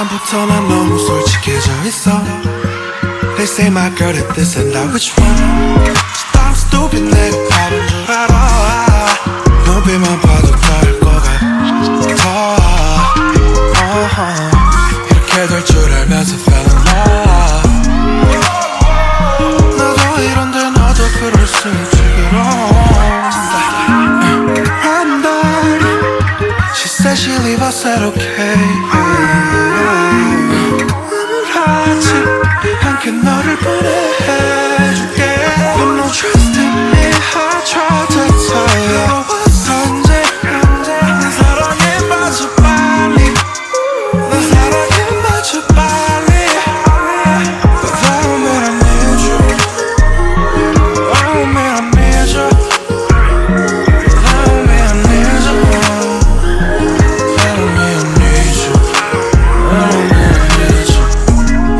순간부터 난 너무 솔직해져 있어. They say my girl is this and that, which one? I'm stupid 내가 바본 줄 알아. 눈빛만 봐도 다를 것 같아. 이렇게 될 줄 알면서 fell in love. 나도 이런데 너도 그럴 수 있지 그럼. She said she leave, I said okay. 아무렇지 않게 너를 보내줄게. But no trust in me, I tried to tell you. 언제 내 사랑에 빠져 빨리. 내 사랑에 빠져 빨리. Without me I need you. Without me I need you. Without me I need you. Without me I need you. Without me I need you.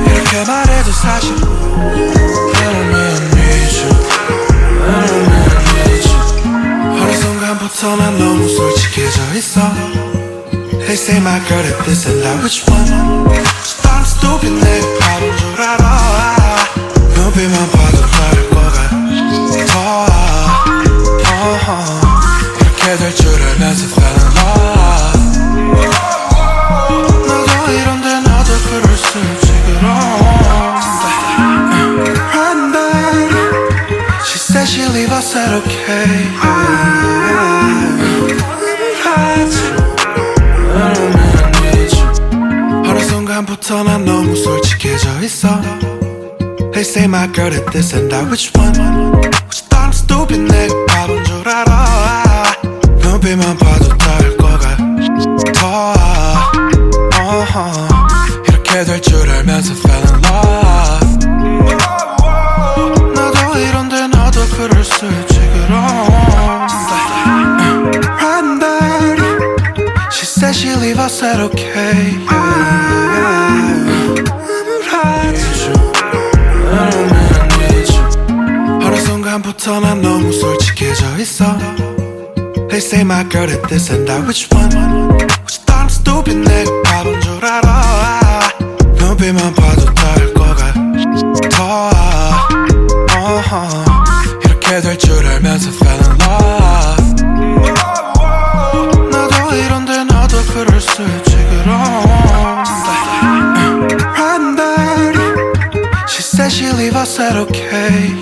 이렇게 말해도 사실 Without me I need you. Without me I need you. 어느 순간부터 난 너무 솔직해져 있어. They say my girl is this and that, which one? I'm stupid 내가 바본 줄 알아. 눈빛만 봐도 다를 것 같아. 이렇게 될 줄 알면서 fell in love. 나도 이런데 너도 그럴 수 있지 그럼. She said she leave, I said okay. 어느 순간부터 난 너무 솔직해져 있어. They say my girl is this and that, which one? I'm stupid 내가 바본 줄 알아. 눈빛만 봐도 다를 것 같아. 이렇게 될 줄 알면서 fell in love. 나도 이런데 너도 그럴 수 있지 그럼. She said she leave, I said okay. 어느 순간부터 난 너무 솔직해져 있어. They say my girl is this and that, which one? I'm stupid 내가 바본 줄 알아. 눈빛만 봐도 다를 것 같아. 이렇게 될 줄 알면서 fell in love. 나도 이런데 너도 그럴 수 있지 그럼. She said she leave, I said okay.